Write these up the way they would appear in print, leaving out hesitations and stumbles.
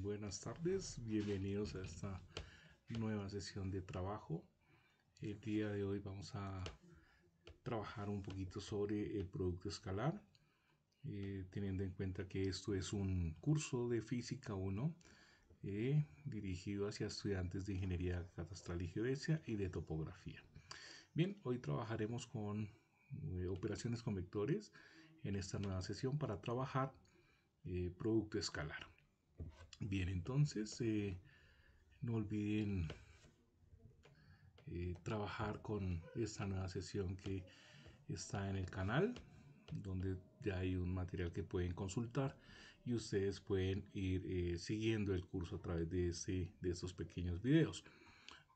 Buenas tardes, bienvenidos a esta nueva sesión de trabajo. El día de hoy vamos a trabajar un poquito sobre el producto escalar, teniendo en cuenta que esto es un curso de Física 1 dirigido hacia estudiantes de Ingeniería Catastral y Geodesia y de Topografía. Bien, hoy trabajaremos con operaciones con vectores en esta nueva sesión para trabajar producto escalar. Bien, entonces no olviden trabajar con esta nueva sesión que está en el canal, donde ya hay un material que pueden consultar y ustedes pueden ir siguiendo el curso a través de estos pequeños videos.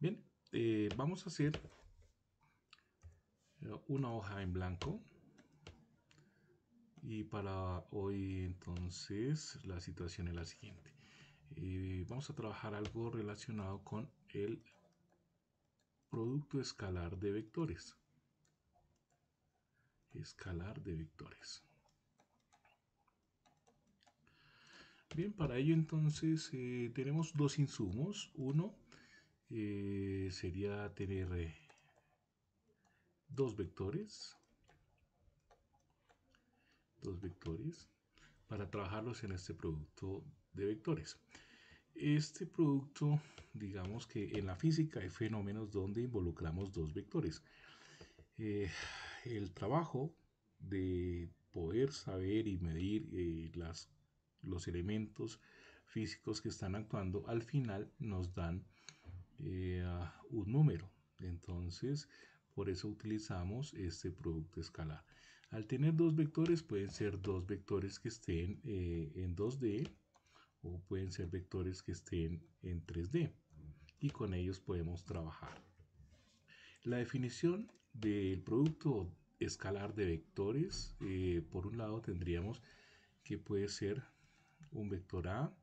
Bien, vamos a hacer una hoja en blanco. Y para hoy entonces la situación es la siguiente. Vamos a trabajar algo relacionado con el producto escalar de vectores. Escalar de vectores. Bien, para ello entonces tenemos dos insumos. Uno sería tener dos vectores para trabajarlos en este producto de vectores. Este producto, digamos que en la física hay fenómenos donde involucramos dos vectores. El trabajo de poder saber y medir los elementos físicos que están actuando al final nos dan un número. Entonces, por eso utilizamos este producto escalar. Al tener dos vectores, pueden ser dos vectores que estén en 2D o pueden ser vectores que estén en 3D y con ellos podemos trabajar. La definición del producto escalar de vectores, por un lado tendríamos que puede ser un vector A.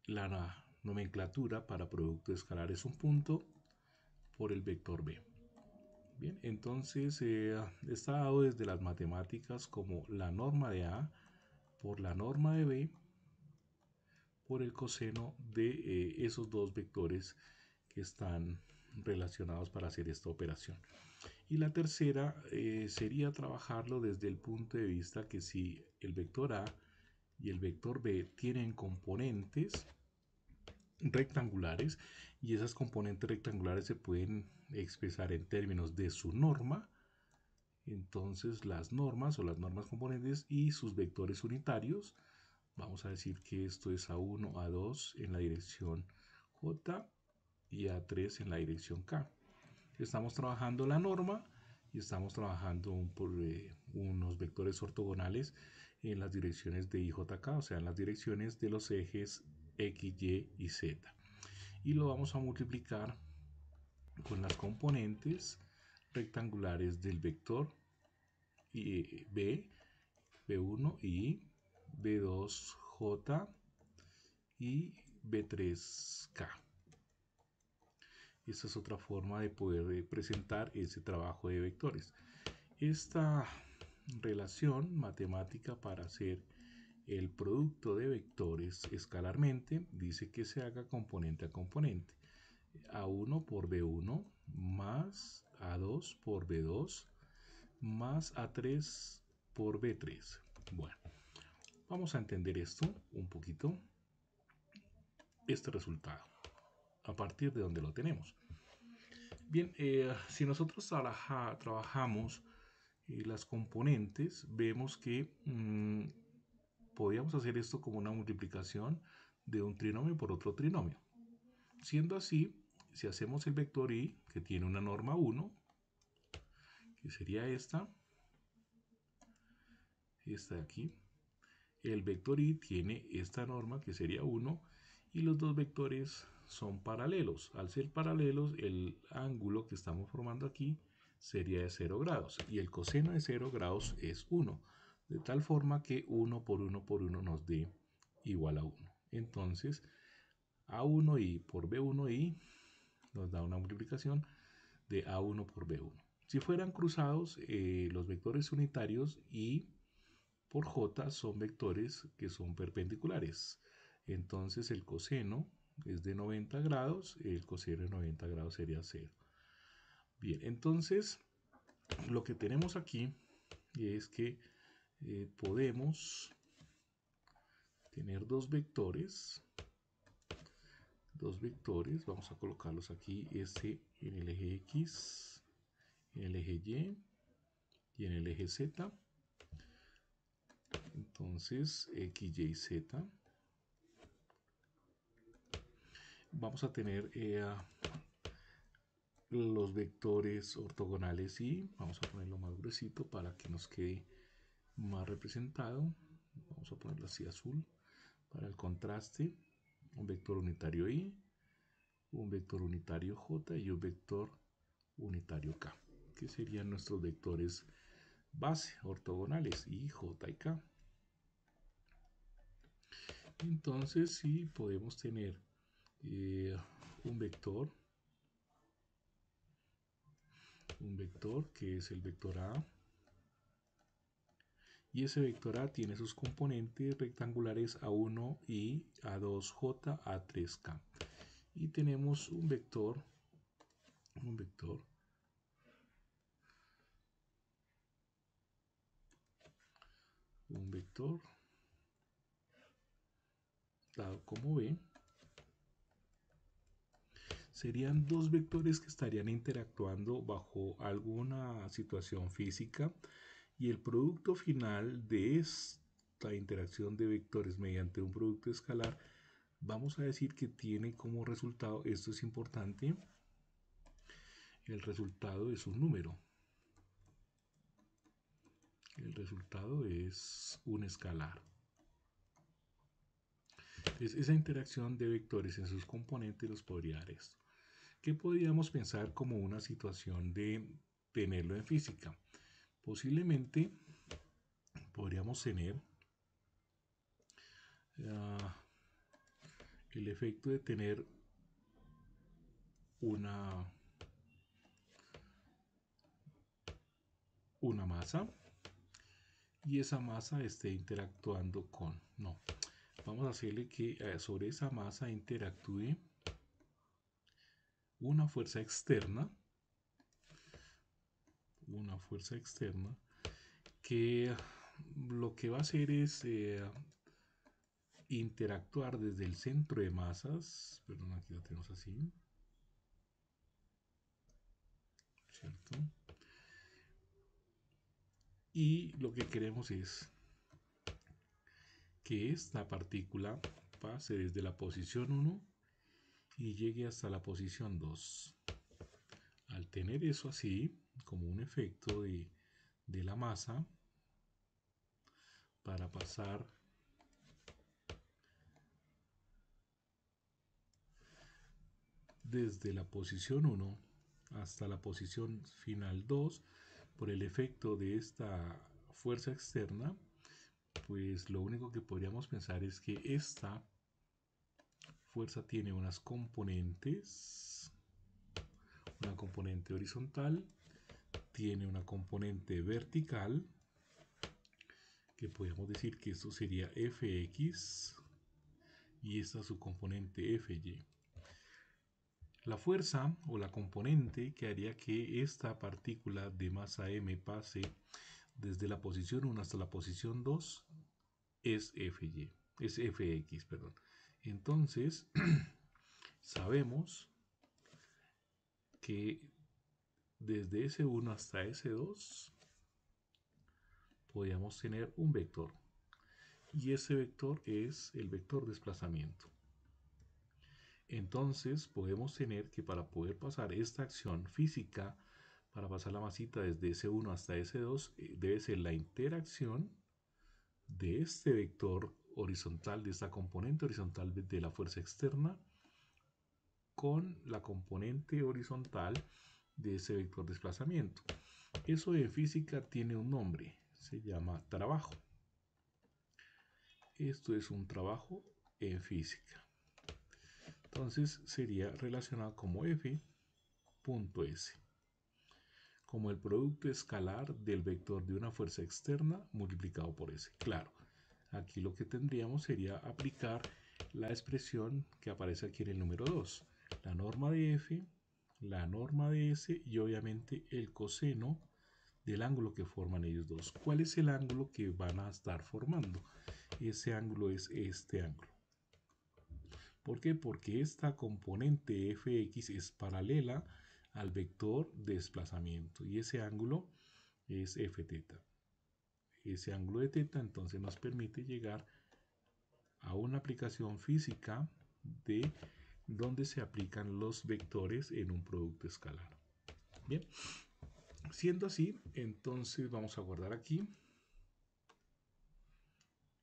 La nomenclatura para producto escalar es un punto por el vector B. Bien, entonces está dado desde las matemáticas como la norma de A por la norma de B por el coseno de esos dos vectores que están relacionados para hacer esta operación. Y la tercera sería trabajarlo desde el punto de vista que si el vector A y el vector B tienen componentes rectangulares y esas componentes rectangulares se pueden expresar en términos de su norma, entonces las normas o las normas componentes y sus vectores unitarios, vamos a decir que esto es A1, A2 en la dirección J y A3 en la dirección K. Estamos trabajando la norma y estamos trabajando unos vectores ortogonales en las direcciones de I, J, K, o sea, en las direcciones de los ejes X, Y y Z. Y lo vamos a multiplicar con las componentes rectangulares del vector B, B1 y B2J y B3K. Esta es otra forma de poder presentar ese trabajo de vectores. Esta relación matemática para hacer el producto de vectores escalarmente dice que se haga componente a componente. A1 por B1 más A2 por B2 más A3 por B3. Bueno, vamos a entender esto un poquito, este resultado, a partir de donde lo tenemos. Bien, si nosotros trabajamos las componentes, vemos que podríamos hacer esto como una multiplicación de un trinomio por otro trinomio. Siendo así, si hacemos el vector i, que tiene una norma 1, que sería esta de aquí, el vector i tiene esta norma que sería 1 y los dos vectores son paralelos. Al ser paralelos, el ángulo que estamos formando aquí sería de 0 grados y el coseno de 0 grados es 1, de tal forma que 1 por 1 por 1 nos dé igual a 1. Entonces, A1i por B1i nos da una multiplicación de A1 por B1. Si fueran cruzados, los vectores unitarios i por j son vectores que son perpendiculares. Entonces el coseno es de 90 grados, el coseno de 90 grados sería 0. Bien, entonces lo que tenemos aquí es que podemos tener dos vectores, vamos a colocarlos aquí, este en el eje X, en el eje Y y en el eje Z. Entonces X, Y, Z. Vamos a tener los vectores ortogonales y vamos a ponerlo más gruesito para que nos quede más representado. Vamos a ponerlo así azul para el contraste. Un vector unitario Y, un vector unitario J y un vector unitario K, que serían nuestros vectores base ortogonales I, J y K. Entonces sí podemos tener un vector que es el vector A, y ese vector A tiene sus componentes rectangulares A1 y A2J, A3K. Y tenemos un vector dado como B. Serían dos vectores que estarían interactuando bajo alguna situación física, y el producto final de esta interacción de vectores mediante un producto escalar, vamos a decir que tiene como resultado, esto es importante, el resultado es un número. El resultado es un escalar. Entonces, esa interacción de vectores en sus componentes nos podría dar esto. ¿Qué podríamos pensar como una situación de tenerlo en física? Posiblemente podríamos tener el efecto de tener una masa y esa masa esté interactuando con, no, vamos a hacerle que sobre esa masa interactúe una fuerza externa que lo que va a hacer es interactuar desde el centro de masas, perdón, aquí lo tenemos así, ¿cierto? Y lo que queremos es que esta partícula pase desde la posición 1 y llegue hasta la posición 2. Al tener eso así, como un efecto de la masa, para pasar desde la posición 1 hasta la posición final 2, por el efecto de esta fuerza externa, pues lo único que podríamos pensar es que esta fuerza tiene unas componentes, una componente horizontal, tiene una componente vertical, que podríamos decir que esto sería Fx, y esta su componente Fy. La fuerza o la componente que haría que esta partícula de masa m pase desde la posición 1 hasta la posición 2 es Fx, perdón. Entonces, sabemos que desde S1 hasta S2 podríamos tener un vector, y ese vector es el vector desplazamiento. Entonces podemos tener que para poder pasar esta acción física, para pasar la masita desde S1 hasta S2, debe ser la interacción de este vector horizontal, de esta componente horizontal de la fuerza externa, con la componente horizontal de ese vector desplazamiento. Eso en física tiene un nombre, se llama trabajo. Esto es un trabajo en física. Entonces sería relacionado como F.S, como el producto escalar del vector de una fuerza externa multiplicado por S. Claro, aquí lo que tendríamos sería aplicar la expresión que aparece aquí en el número 2. La norma de F, la norma de S y obviamente el coseno del ángulo que forman ellos dos. ¿Cuál es el ángulo que van a estar formando? Ese ángulo es este ángulo. ¿Por qué? Porque esta componente fx es paralela al vector de desplazamiento y ese ángulo es f teta. Ese ángulo de teta entonces nos permite llegar a una aplicación física de donde se aplican los vectores en un producto escalar. Bien, siendo así, entonces vamos a guardar aquí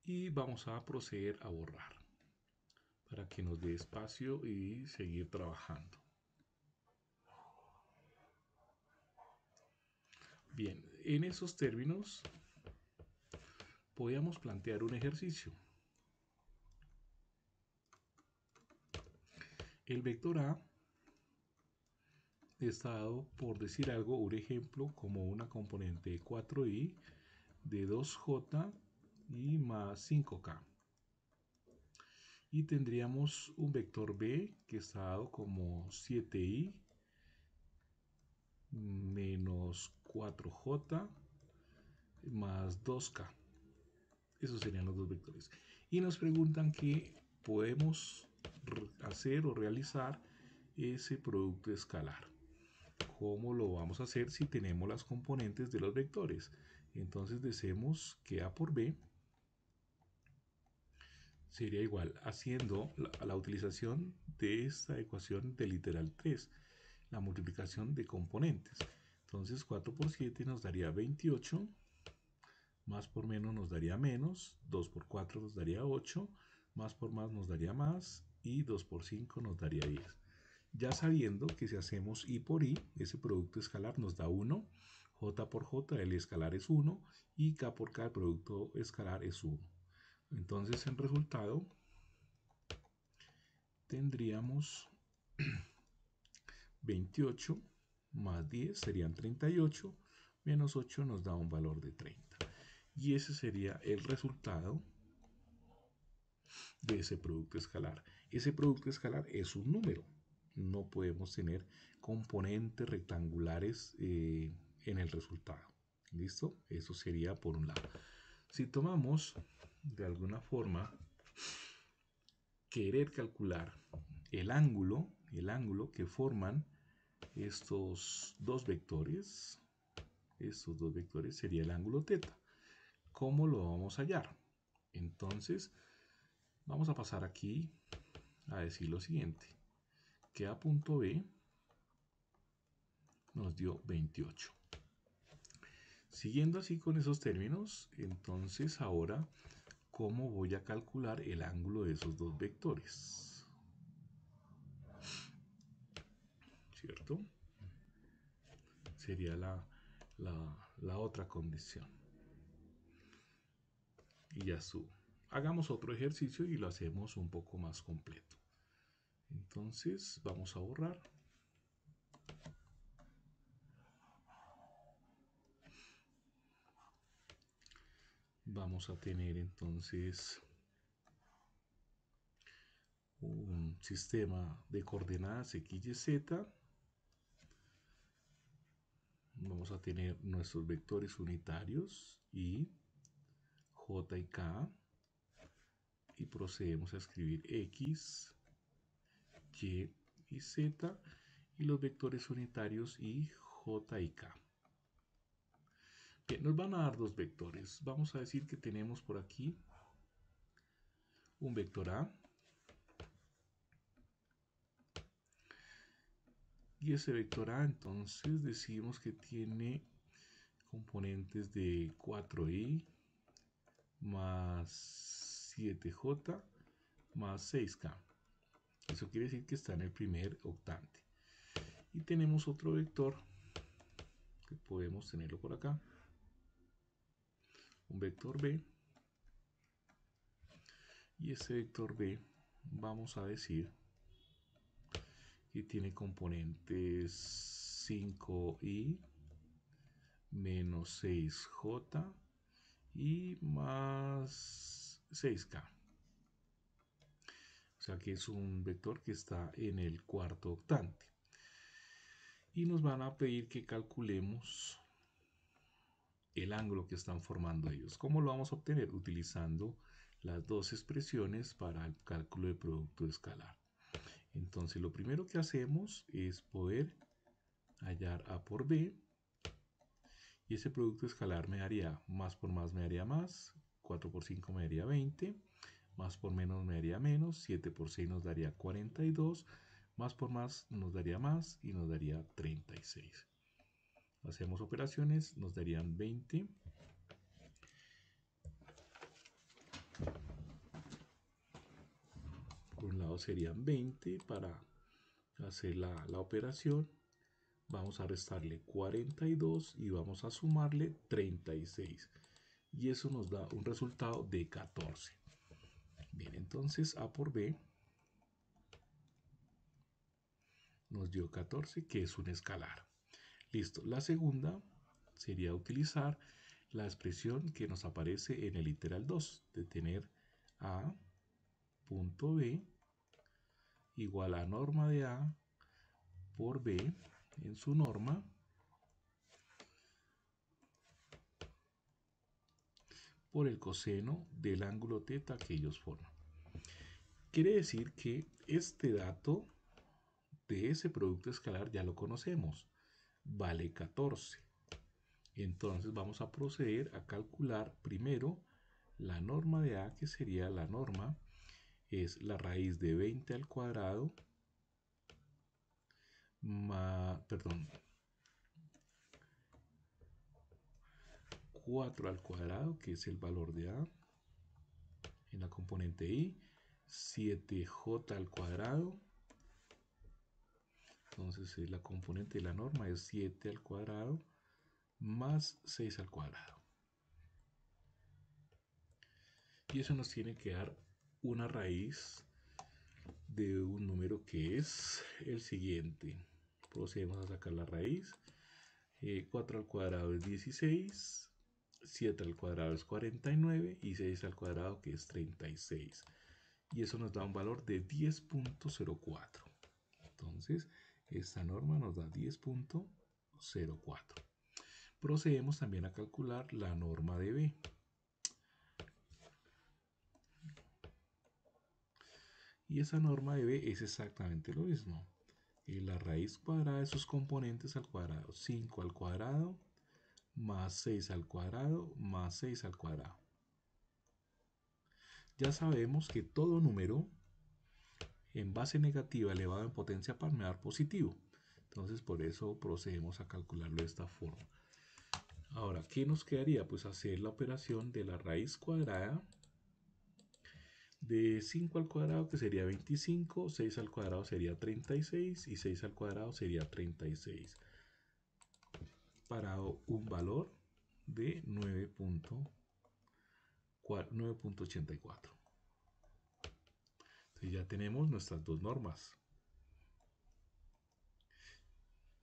y vamos a proceder a borrar para que nos dé espacio y seguir trabajando. Bien, en esos términos podríamos plantear un ejercicio. El vector A está dado, por decir algo, un ejemplo, como una componente de 4i de 2j y más 5k. Y tendríamos un vector B que está dado como 7i menos 4j más 2k. Esos serían los dos vectores. Y nos preguntan que podemos hacer o realizar ese producto escalar. ¿Cómo lo vamos a hacer si tenemos las componentes de los vectores? Entonces decimos que A por B sería igual haciendo la utilización de esta ecuación del literal 3, la multiplicación de componentes. Entonces 4 por 7 nos daría 28, más por menos nos daría menos, 2 por 4 nos daría 8, más por más nos daría más y 2 por 5 nos daría 10. Ya sabiendo que si hacemos I por I, ese producto escalar nos da 1, J por J, el escalar es 1 y K por K, el producto escalar es 1. Entonces en resultado tendríamos 28 más 10 serían 38, menos 8 nos da un valor de 30. Y ese sería el resultado de ese producto escalar. Ese producto escalar es un número. No podemos tener componentes rectangulares en el resultado. ¿Listo? Eso sería por un lado. Si tomamos de alguna forma querer calcular el ángulo que forman estos dos vectores sería el ángulo teta. ¿Cómo lo vamos a hallar? Entonces, vamos a pasar aquí a decir lo siguiente, que A punto B nos dio 28. Siguiendo así con esos términos, entonces ahora, ¿cómo voy a calcular el ángulo de esos dos vectores? ¿Cierto? Sería la otra condición. Y ya estuvo. Hagamos otro ejercicio y lo hacemos un poco más completo. Entonces vamos a borrar. Vamos a tener entonces un sistema de coordenadas x, y, z. Vamos a tener nuestros vectores unitarios y j y k. Y procedemos a escribir x, y y z. Y los vectores unitarios y j y k. Bien, nos van a dar dos vectores. Vamos a decir que tenemos por aquí un vector A. Y ese vector A entonces decimos que tiene componentes de 4i más 7j más 6k. Eso quiere decir que está en el primer octante. Y tenemos otro vector que podemos tenerlo por acá. Un vector B. Y ese vector B vamos a decir que tiene componentes 5i menos 6j y más 6k. O sea que es un vector que está en el cuarto octante. Y nos van a pedir que calculemos el ángulo que están formando ellos. ¿Cómo lo vamos a obtener? Utilizando las dos expresiones para el cálculo de producto escalar. Entonces lo primero que hacemos es poder hallar A por B, y ese producto escalar me daría más por más me daría más, 4 por 5 me daría 20, más por menos me daría menos, 7 por 6 nos daría 42, más por más nos daría más y nos daría 36. Hacemos operaciones, nos darían 20. Por un lado serían 20 para hacer la operación. Vamos a restarle 42 y vamos a sumarle 36. Y eso nos da un resultado de 14. Bien, entonces A por B nos dio 14, que es un escalar. Listo. La segunda sería utilizar la expresión que nos aparece en el literal 2, de tener A punto B igual a norma de A por B en su norma por el coseno del ángulo teta que ellos forman. Quiere decir que este dato de ese producto escalar ya lo conocemos, vale 14. Entonces vamos a proceder a calcular primero la norma de A, que sería la norma, es la raíz de 20 al cuadrado, perdón, 4 al cuadrado, que es el valor de A, en la componente I, 7J al cuadrado, entonces la componente de la norma es 7 al cuadrado, más 6 al cuadrado. Y eso nos tiene que dar una raíz de un número que es el siguiente. Procedemos a sacar la raíz. 4 al cuadrado es 16, 7 al cuadrado es 49 y 6 al cuadrado, que es 36. Y eso nos da un valor de 10.04. Entonces, esta norma nos da 10.04. Procedemos también a calcular la norma de B. Y esa norma de B es exactamente lo mismo. La raíz cuadrada de sus componentes al cuadrado, 5 al cuadrado, más 6 al cuadrado, más 6 al cuadrado. Ya sabemos que todo número en base negativa elevado en potencia par me va a dar positivo. Entonces por eso procedemos a calcularlo de esta forma. Ahora, ¿qué nos quedaría? Pues hacer la operación de la raíz cuadrada de 5 al cuadrado, que sería 25, 6 al cuadrado sería 36 y 6 al cuadrado sería 36, para un valor de 9.84. Entonces ya tenemos nuestras dos normas.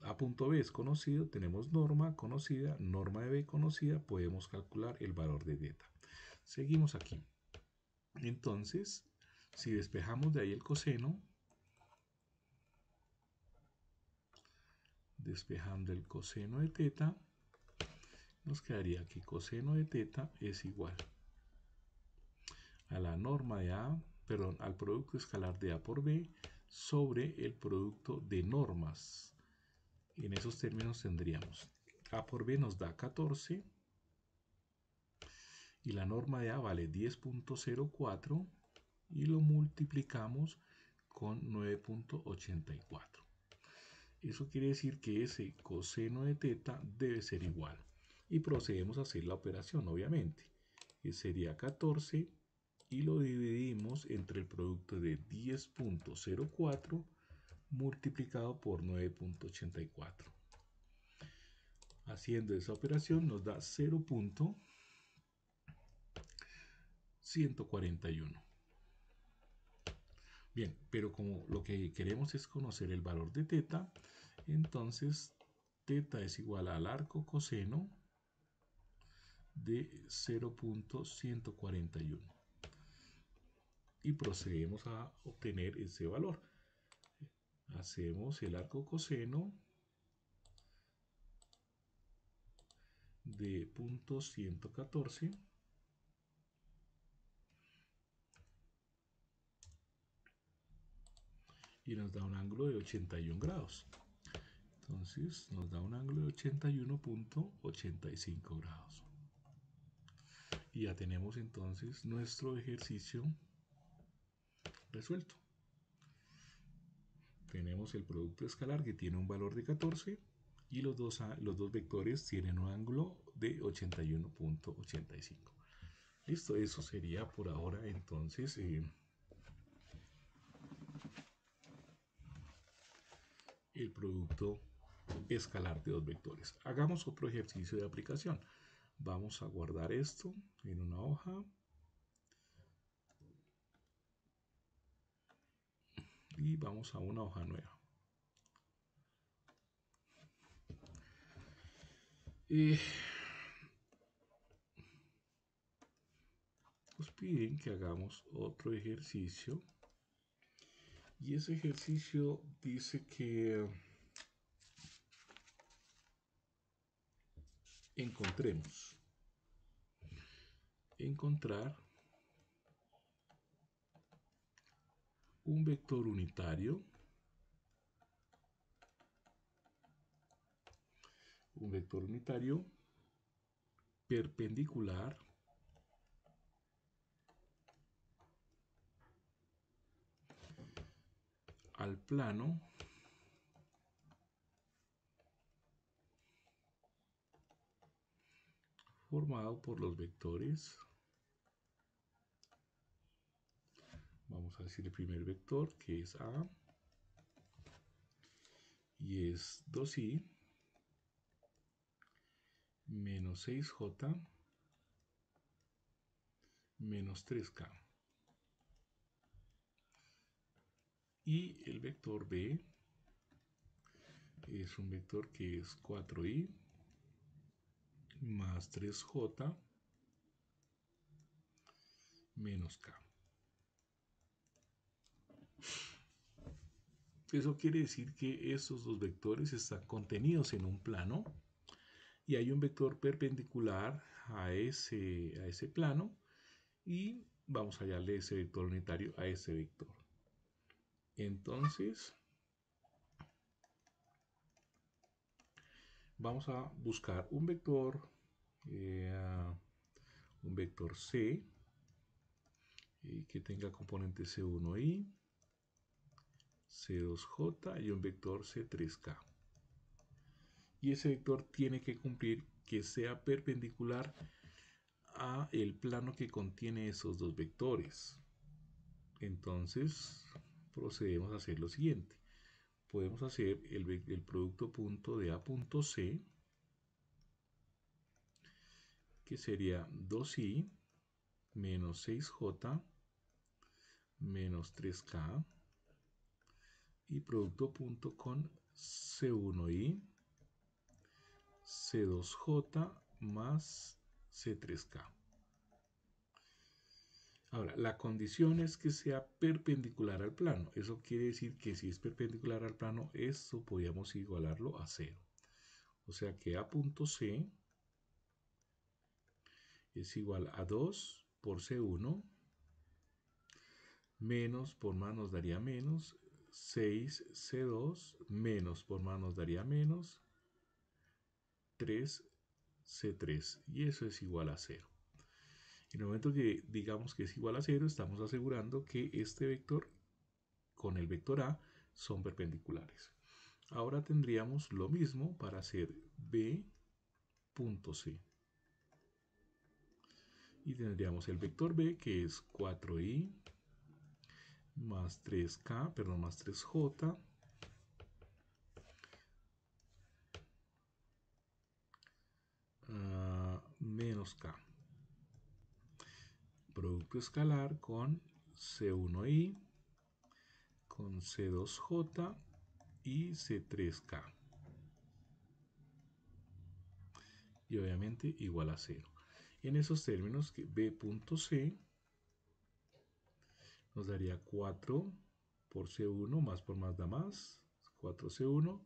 A punto B es conocido, tenemos norma conocida, norma de B conocida, podemos calcular el valor de beta. Seguimos aquí. Entonces, si despejamos de ahí el coseno, despejando el coseno de teta, nos quedaría que coseno de teta es igual a la norma de A, perdón, al producto escalar de A por B sobre el producto de normas. En esos términos tendríamos A por B nos da 14 y la norma de A vale 10.04 y lo multiplicamos con 9.84. Eso quiere decir que ese coseno de teta debe ser igual. Y procedemos a hacer la operación, obviamente. Que sería 14 y lo dividimos entre el producto de 10.04 multiplicado por 9.84. Haciendo esa operación nos da 0.141. Bien, pero como lo que queremos es conocer el valor de teta, entonces teta es igual al arco coseno de 0.141. y procedemos a obtener ese valor. Hacemos el arco coseno de punto 114 y nos da un ángulo de 81 grados. Entonces nos da un ángulo de 81.85 grados. Y ya tenemos entonces nuestro ejercicio resuelto. Tenemos el producto escalar que tiene un valor de 14 y los dos vectores tienen un ángulo de 81.85. Listo, eso sería por ahora entonces el producto escalar de dos vectores. Hagamos otro ejercicio de aplicación. Vamos a guardar esto en una hoja. Y vamos a una hoja nueva. Nos piden que hagamos otro ejercicio. Y ese ejercicio dice que encontrar un vector unitario, perpendicular al plano formado por los vectores. Vamos a decir el primer vector, que es A, y es 2i menos 6j menos 3k. Y el vector B es un vector que es 4i más 3j menos k. Eso quiere decir que estos dos vectores están contenidos en un plano y hay un vector perpendicular a ese plano y vamos a hallarle ese vector unitario a ese vector. Entonces, vamos a buscar un vector C que tenga componente C1i, C2j y un vector C3k. Y ese vector tiene que cumplir que sea perpendicular a el plano que contiene esos dos vectores. Entonces procedemos a hacer lo siguiente. Podemos hacer el producto punto de A punto C, que sería 2i menos 6j menos 3k, y producto punto con C1i, C2j más C3k. Ahora, la condición es que sea perpendicular al plano. Eso quiere decir que si es perpendicular al plano, esto podríamos igualarlo a 0. O sea que A punto C es igual a 2 por C1, menos por más nos daría menos, 6C2, menos por más nos daría menos, 3C3. Y eso es igual a 0. En el momento que digamos que es igual a 0, estamos asegurando que este vector con el vector A son perpendiculares. Ahora tendríamos lo mismo para hacer B punto C. Y tendríamos el vector B, que es 4i más 3k, perdón, más 3j menos k. Producto escalar con C1i, con C2j y C3k. Y obviamente igual a 0. En esos términos, que B.C nos daría 4 por C1, más por más da más, 4C1,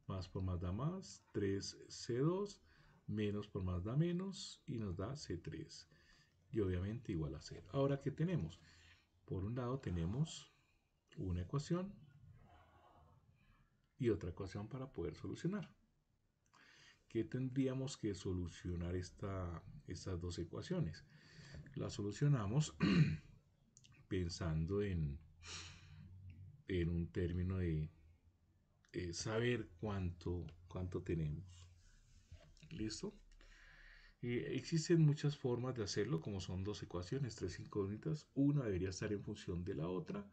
más por más da más, 3C2, menos por más da menos, y nos da C3. Y obviamente igual a 0. Ahora, ¿qué tenemos? Por un lado tenemos una ecuación y otra ecuación para poder solucionar. ¿Qué tendríamos que solucionar estas dos ecuaciones? Las solucionamos pensando en un término de saber cuánto tenemos. ¿Listo? Existen muchas formas de hacerlo, como son dos ecuaciones, tres incógnitas. Una debería estar en función de la otra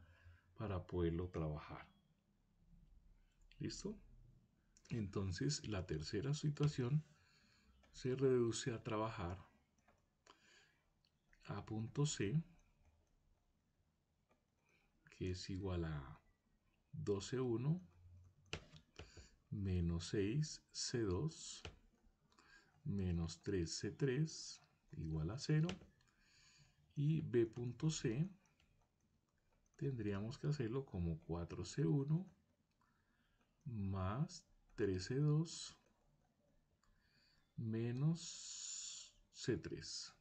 para poderlo trabajar. ¿Listo? Entonces, la tercera situación se reduce a trabajar a punto C, que es igual a 12,1 menos 6C2 menos 3C3 igual a 0. Y B punto C tendríamos que hacerlo como 4C1 más 13,2 menos C3.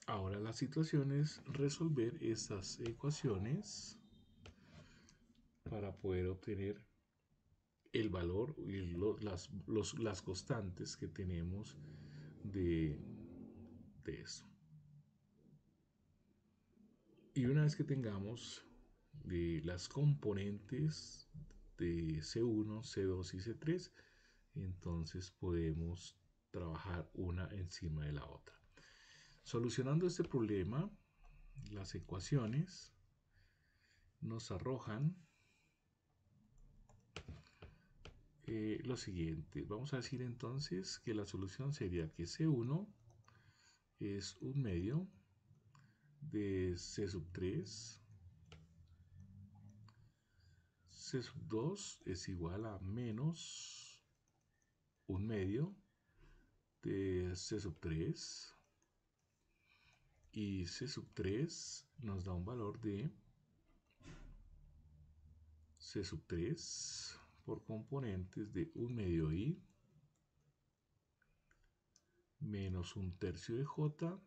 Ahora la situación es resolver estas ecuaciones para poder obtener el valor y las constantes que tenemos de esto. Y una vez que tengamos las componentes de C1, C2 y C3, entonces podemos trabajar una encima de la otra. Solucionando este problema, las ecuaciones nos arrojan lo siguiente. Vamos a decir entonces que la solución sería que C1 es un medio de C sub 3, C sub 2 es igual a menos un medio de C sub 3, y C sub 3 nos da un valor de C sub 3 por componentes de un medio I menos un tercio de J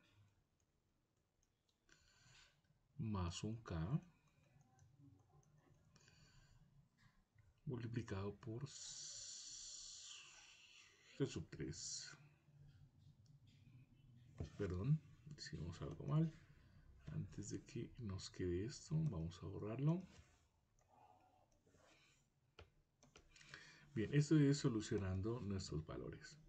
más un K multiplicado por C sub 3. Perdón, hicimos algo mal. Antes de que nos quede esto, vamos a borrarlo. Bien, esto es solucionando nuestros valores.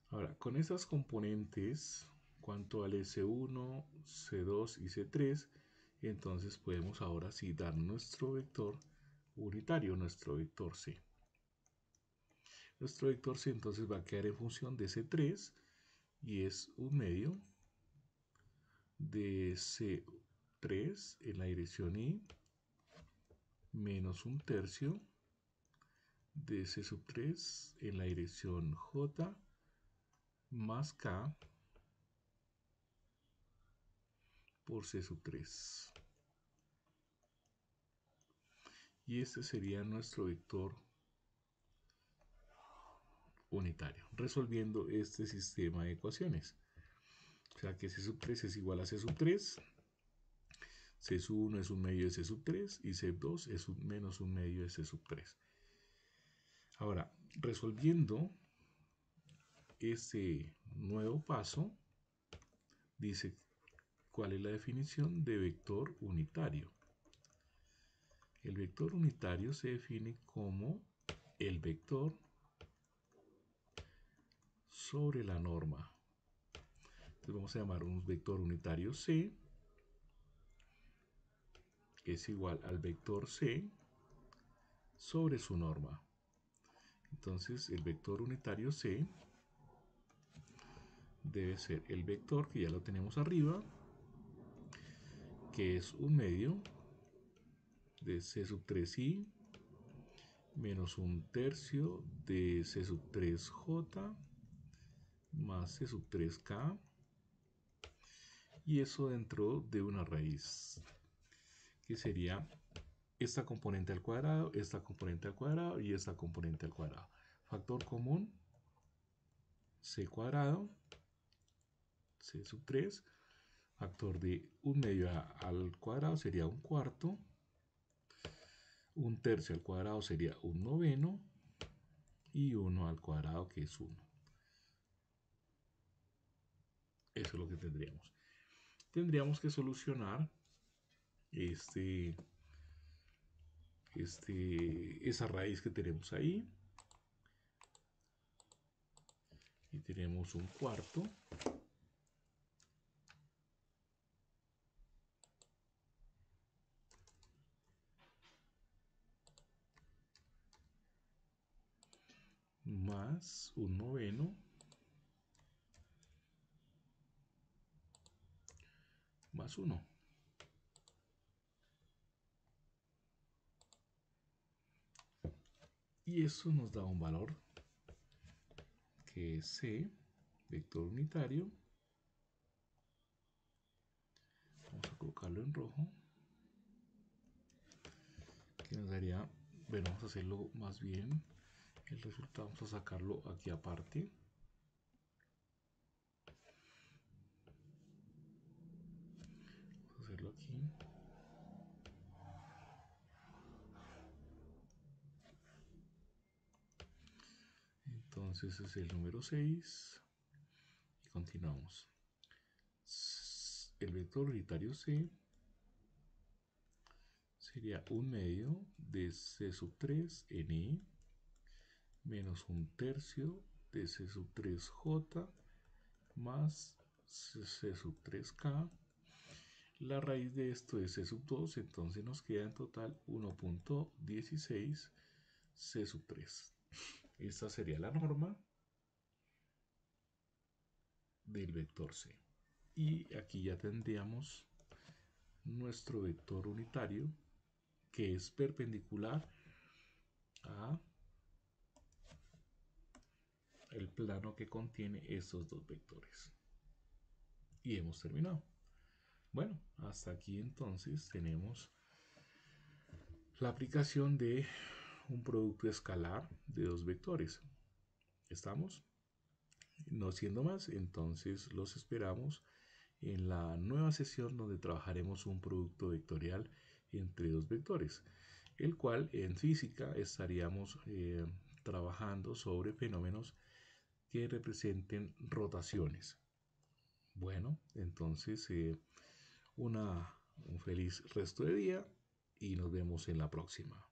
Ahora, con estas componentes, cuánto vale C1, C2 y C3, entonces podemos ahora sí dar nuestro vector unitario, nuestro vector C. Nuestro vector C entonces va a quedar en función de C3 y es un medio de C3 en la dirección I menos un tercio de C sub 3 en la dirección J más K por C sub 3. Y este sería nuestro vector unitario, resolviendo este sistema de ecuaciones. O sea que C sub 3 es igual a C sub 3, C sub 1 es un medio de C sub 3 y C sub 2 es menos un medio de C sub 3. Ahora, resolviendo este nuevo paso, dice cuál es la definición de vector unitario. El vector unitario se define como el vector sobre la norma. Entonces vamos a llamar un vector unitario C, que es igual al vector C sobre su norma. Entonces el vector unitario C debe ser el vector que ya lo tenemos arriba, que es un medio de C sub 3i menos un tercio de C sub 3J más C sub 3K, y eso dentro de una raíz que sería esta componente al cuadrado, esta componente al cuadrado y esta componente al cuadrado. Factor común, C cuadrado, C sub 3, factor de 1/2 al cuadrado sería 1/4, 1/3 al cuadrado sería 1/9 y 1 al cuadrado que es 1. Eso es lo que tendríamos. Tendríamos que solucionar esa raíz que tenemos ahí. Y tenemos 1/4 más 1/9 más 1. Y eso nos da un valor que es C, vector unitario. Vamos a colocarlo en rojo. Que nos daría, bueno, vamos a hacerlo más bien, el resultado vamos a sacarlo aquí aparte. Vamos a hacerlo aquí. Entonces es el número 6. Y continuamos. El vector unitario C sería 1/2 de C sub 3 N menos 1/3 de C sub 3J más C sub 3K. La raíz de esto es C sub 2, entonces nos queda en total 1.16 C sub 3. Esta sería la norma del vector C. Y aquí ya tendríamos nuestro vector unitario, que es perpendicular a el plano que contiene estos dos vectores. Y hemos terminado. Bueno, hasta aquí entonces tenemos la aplicación de un producto escalar de dos vectores. ¿Estamos? No siendo más, entonces los esperamos en la nueva sesión donde trabajaremos un producto vectorial entre dos vectores, el cual en física estaríamos trabajando sobre fenómenos que representen rotaciones. Bueno, entonces un feliz resto de día y nos vemos en la próxima.